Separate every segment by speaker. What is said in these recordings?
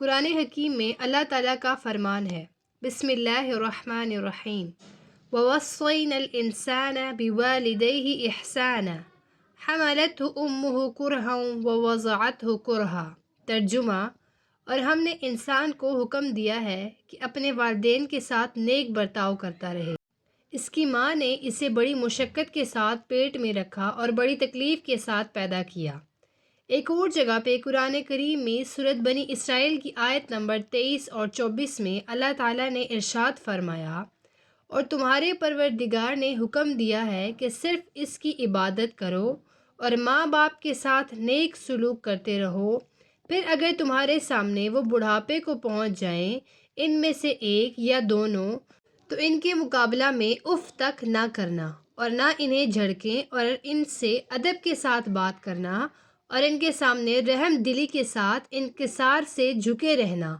Speaker 1: قرآن حکیم میں اللہ تعالیٰ کا فرمان ہے، بسم اللہ الرحمن الرحیم، وَوَصَّيْنَا الْإِنسَانَ بِوَالِدَيْهِ إِحْسَانًا حَمَلَتْهُ أُمُّهُ كُرْهًا وَوَضَعَتْهُ كُرْهًا۔ ترجمہ: اور ہم نے انسان کو حکم دیا ہے کہ اپنے والدین کے ساتھ نیک برتاؤ کرتا رہے۔ اس کی ماں نے اسے بڑی مشقت کے ساتھ پیٹ میں رکھا اور بڑی تکلیف کے ساتھ پیدا کیا۔ ایک اور جگہ پہ قرآن کریم میں سورۃ بنی اسرائیل کی آیت نمبر 23 اور 24 میں اللہ تعالیٰ نے ارشاد فرمایا، اور تمہارے پروردگار نے حکم دیا ہے کہ صرف اس کی عبادت کرو اور ماں باپ کے ساتھ نیک سلوک کرتے رہو، پھر اگر تمہارے سامنے وہ بڑھاپے کو پہنچ جائیں، ان میں سے ایک یا دونوں، تو ان کے مقابلہ میں اف تک نہ کرنا اور نہ انہیں جھڑکیں، اور ان سے ادب کے ساتھ بات کرنا اور ان کے سامنے رحم دلی کے ساتھ انکسار سے جھکے رہنا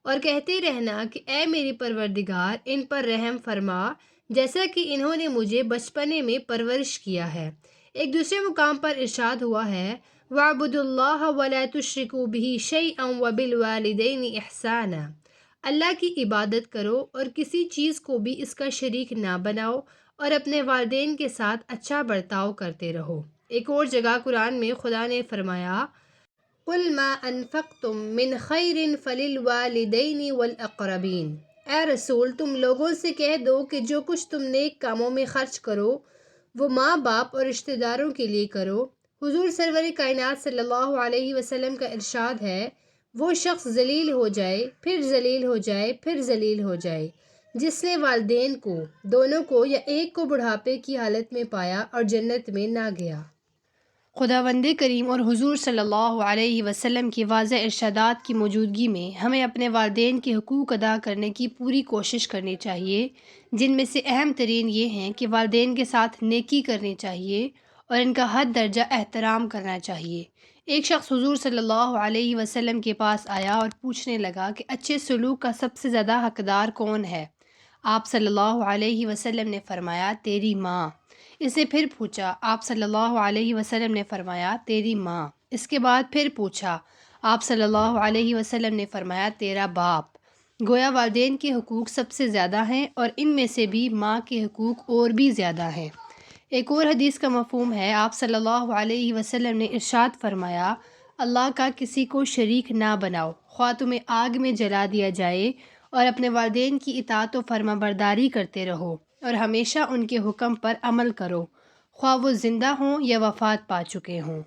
Speaker 1: اور کہتے رہنا کہ اے میری پروردگار ان پر رحم فرما، جیسا کہ انہوں نے مجھے بچپنے میں پرورش کیا ہے۔ ایک دوسرے مقام پر ارشاد ہوا ہے، وَاعْبُدُوا اللَّهَ وَلَا تُشْرِكُوا بِهِ شَيْئًا وَبِالْوَالِدَيْنِ إِحْسَانًا۔ اللہ کی عبادت کرو اور کسی چیز کو بھی اس کا شریک نہ بناؤ اور اپنے والدین کے ساتھ اچھا برتاؤ کرتے رہو۔ ایک اور جگہ قرآن میں خدا نے فرمایا، قُلْ مَا أَنفَقْتُم مِّنْ خَيْرٍ فَلِلْوَالِدَيْنِ وَالْأَقْرَبِينَ۔ اے رسول، تم لوگوں سے کہہ دو کہ جو کچھ تم نیک کاموں میں خرچ کرو وہ ماں باپ اور رشتہ داروں کے لیے کرو۔ حضور سرور کائنات صلی اللہ علیہ وسلم کا ارشاد ہے، وہ شخص ذلیل ہو جائے، پھر ذلیل ہو جائے، پھر ذلیل ہو جائے، جس نے والدین کو، دونوں کو یا ایک کو بڑھاپے کی حالت میں پایا اور جنت میں نہ گیا۔ خداوند کریم اور حضور صلی اللہ علیہ وسلم کی واضح ارشادات کی موجودگی میں ہمیں اپنے والدین کے حقوق ادا کرنے کی پوری کوشش کرنی چاہیے، جن میں سے اہم ترین یہ ہیں کہ والدین کے ساتھ نیکی کرنی چاہیے اور ان کا حد درجہ احترام کرنا چاہیے۔ ایک شخص حضور صلی اللہ علیہ وسلم کے پاس آیا اور پوچھنے لگا کہ اچھے سلوک کا سب سے زیادہ حقدار کون ہے؟ آپ صلی اللہ علیہ وسلم نے فرمایا، تیری ماں۔ اسے پھر پوچھا، آپ صلی اللہ علیہ وسلم نے فرمایا، تیری ماں۔ اس کے بعد پھر پوچھا، آپ صلی اللہ علیہ وسلم نے فرمایا، تیرا باپ۔ گویا والدین کے حقوق سب سے زیادہ ہیں اور ان میں سے بھی ماں کے حقوق اور بھی زیادہ ہیں۔ ایک اور حدیث کا مفہوم ہے، آپ صلی اللہ علیہ وسلم نے ارشاد فرمایا، اللہ کا کسی کو شریک نہ بناؤ، خواہ تمہیں آگ میں جلا دیا جائے، اور اپنے والدین کی اطاعت و فرما برداری کرتے رہو اور ہمیشہ ان کے حکم پر عمل کرو، خواہ وہ زندہ ہوں یا وفات پا چکے ہوں۔